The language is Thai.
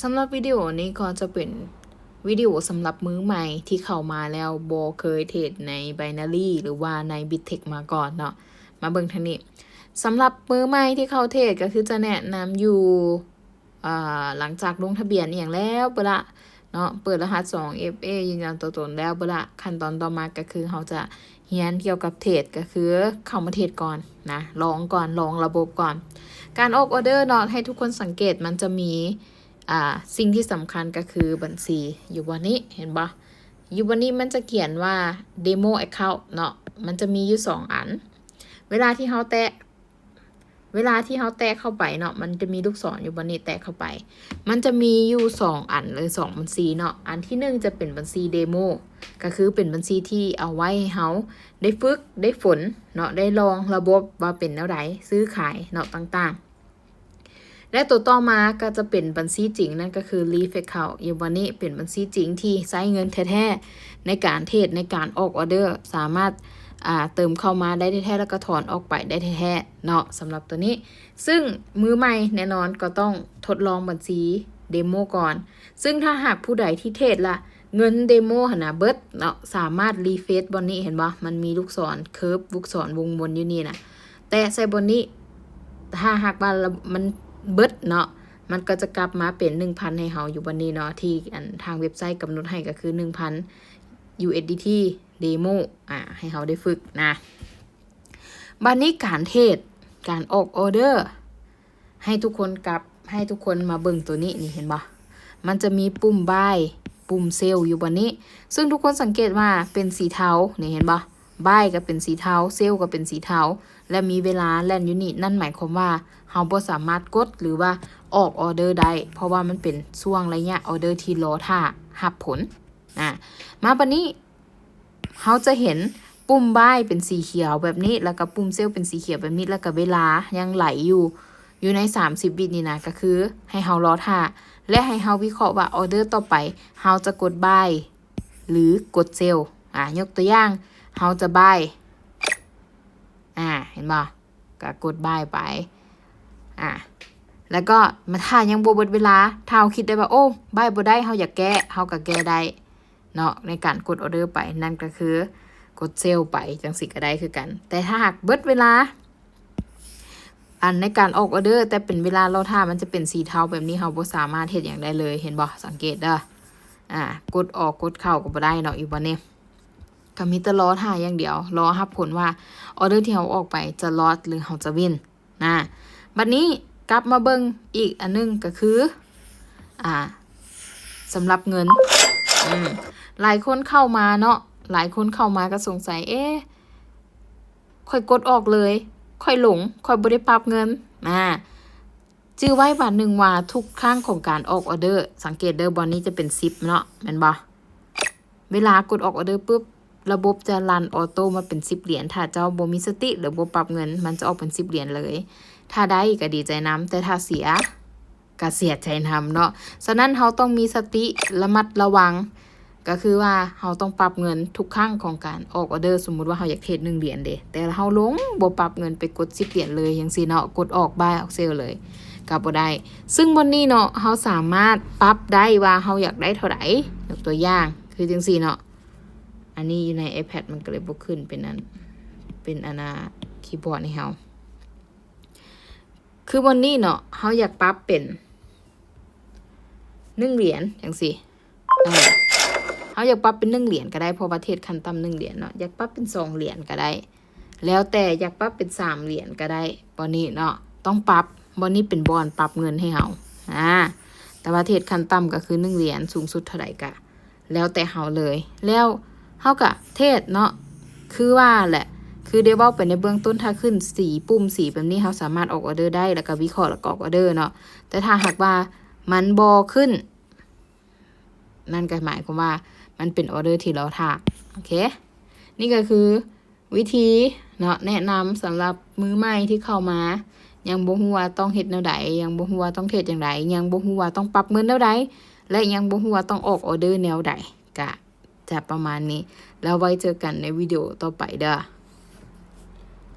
สำหรับวิดีโอนี้ก็จะเป็นวิดีโอสำหรับมือใหม่ที่เข้ามาแล้วบ่เคยเทรดใน Binary หรือว่าใน Bittrex มาก่อนเนาะมาเบิ่งทางนี้สำหรับมือใหม่ที่เข้าเทรดก็คือจะแนะนำอยู่หลังจากลงทะเบียนอย่างแล้วเปละเนาะเปิดรหัส 2FA ยืนยันตัวตนแล้วเปละขั้นตอนต่อมาก็คือเขาจะเรียนเกี่ยวกับเทรดก็คือเข้ามาเทรดก่อนนะลองระบบก่อน การออกออเดอร์เนาะให้ทุกคนสังเกตมันจะมีสิ่งที่สำคัญก็คือบัญชีอยู่วันนี้เห็นปะอยู่วันนี้มันจะเขียนว่า Demo Account เนาะมันจะมีอยู่2อันเวลาที่เขาแตะเข้าไปเนาะมันจะมีลูกศรอยู่บนนี้แตะเข้าไปมันจะมีอยู่2อันเลย2บัญชีเนาะอันที่1จะเป็นบัญชีเดโมก็คือเป็นบัญชีที่เอาไว้ให้เฮาได้ฝึกได้ฝนเนาะได้ลองระบบว่าเป็นแนวใดซื้อขายเนาะต่างๆและตัวต่อมาก็จะเป็นบัญชีจริงนั่นก็คือ Leaf Account อยู่วันนี้เป็นบัญชีจริงที่ใช้เงินแท้ๆในการเทรดในการออกออเดอร์สามารถเติมเข้ามาได้แท้ๆแล้วก็ถอนออกไปได้แท้ๆเนาะสำหรับตัวนี้ซึ่งมือใหม่แน่นอนก็ต้องทดลองบัญชีเดโมก่อนซึ่งถ้าหากผู้ใดที่เทรดละเงินเดโมหนะเบิดเนาะสามารถรีเฟซบนนี้เห็นปะมันมีลูกศรเคิร์ฟลูกศรวงวนอยู่นี่นะแต่ใส่บนนี้ถ้าหากว่ามันเบิดเนาะมันก็จะกลับมาเป็น 1,000 ให้เฮาอยู่บนนี้เนาะที่ทางเว็บไซต์กำหนดให้ก็คือ 1,000 USDT เดโมให้เขาได้ฝึกนะบัดนี้การเทรดการออกออเดอร์ให้ทุกคนมาเบิ่งตัวนี้นี่เห็นปะมันจะมีปุ่ม buy ปุ่ม sell อยู่บนนี้ซึ่งทุกคนสังเกตว่าเป็นสีเทานี่เห็นปะ buy ก็เป็นสีเทา sell ก็เป็นสีเทาและมีเวลาแล่นอยู่นี่นั่นหมายความว่าเราบ่สามารถกดหรือว่าออกออเดอร์ได้เพราะว่ามันเป็นช่วงระยะออเดอร์ที่รอท่ารับผลมาบัดนี้เขาจะเห็นปุ่มบ้ายเป็นสีเขียวแบบนี้แล้วก็ปุ่มเซลเป็นสีเขียวแบบนี้แล้วก็เวลายังไหลอยู่ใน30วินี่นะก็คือให้เฮารอท่าและให้เฮาวิเคราะห์ว่าออเดอร์ต่อไปเฮาจะกดบ้ายหรือกดเซลยกตัวอย่างเฮาจะบ้ายเห็นบ่ก็กดบ้ายไปแล้วก็มาถ้ายังบ่เบิดเวลาถ้าเฮาคิดได้ว่าโอ้บ้ายบ่ได้เฮาอยากแก้เฮาก็แก้ได้เนาะในการกดออเดอร์ไปนั่นก็คือกดเซลไปจังสิก็ได้คือกันแต่ถ้าหากเบิดเวลาในการออกออเดอร์แต่เป็นเวลาเราท่ามันจะเป็นสีเทาแบบนี้เราบ่สามารถเฮ็ดอย่างได้เลยเห็นบ่สังเกตเด้อกดออกกดเข้าก็บ่ได้เนาะอีกบ่เนี่ยก็มีแต่รอท่าอย่างเดียวรอรับผลว่าออเดอร์ที่เราออกไปจะลอสหรือเราจะวินบัดนี้กลับมาเบิ่งอีกอันนึงก็คือสำหรับเงินหลายคนเข้ามาเนาะหลายคนเข้ามาก็สงสัยค่อยกดออกเลยค่อยหลงค่อยบ่ได้ปรับเงินจื้อไว้ว่า1ว่าทุกครั้งของการออกออเดอร์สังเกตเด้อบอนนี้จะเป็น10เนาะแม่นบ่เวลากดออกออเดอร์ปุ๊บระบบจะรันออโต้มาเป็น10เหรียญถ้าเจ้าบ่มีสติหรือบ่ปรับเงินมันจะออกเป็น10เหรียญเลยถ้าได้ก็ดีใจนํแต่ถ้าเสียก็เสียใจนํเนาะฉะนั้นเราต้องมีสติระมัดระวังก็คือว่าเราต้องปรับเงินทุกครั้งของการออกออเดอร์สมมุติว่าเราอยากเทรด1เหรียญเด้แต่เราลงบ่ปรับเงินไปกด10เหรียญเลยจังซี่เนาะกดออกบายออกเซลเลยก็บ่ได้ซึ่งบนนี้เนาะเราสามารถปรับได้ว่าเราอยากได้เท่าใดยกตัวอย่างคือจังซี่เนาะอันนี้อยู่ใน iPad มันก็เลยบ่ขึ้นเป็นคีย์บอร์ดให้เราคือบนนี้เนาะเราอยากปรับเป็น1เหรียญจังซี่เขาอยากปรับเป็น1เหรียญก็ได้เพราะประเทศขั้นต่ำ1เหรียญเนาะอยากปรับเป็น2เหรียญก็ได้แล้วแต่อยากปรับเป็น3เหรียญก็ได้บอนนี้เนาะต้องปรับบอนนี้เป็นบอนปรับเงินให้เฮาแต่ประเทศขั้นต่ำก็คือ1เหรียญสูงสุดเท่าไหร่ก็แล้วแต่เฮาเลยแล้วเฮาก็เทศเนาะคือว่าแหละคือได้เว้าไปในเบื้องต้นถ้าขึ้นสีปุ่มสีแบบนี้เฮาสามารถออกออเดอร์ได้แล้วก็วิเคราะห์แล้วก็ออกออเดอร์เนาะแต่ถ้าหากว่ามันบ่ขึ้นนั่นก็หมายความว่ามันเป็นออเดอร์ที่เราท่าโอเคนี่ก็คือวิธีเนาะแนะนำสำหรับมือใหม่ที่เข้ามายังบ่ฮู้ว่าต้องเฮ็ดแนวใดยังบ่ฮู้ว่าต้องเทรดจังไดยังบ่ฮู้ว่าต้องปรับเงินแนวใดและยังบ่ฮู้ว่าต้องออกออเดอร์แนวใดก็จะประมาณนี้แล้วไว้เจอกันในวิดีโอต่อไปเด้อ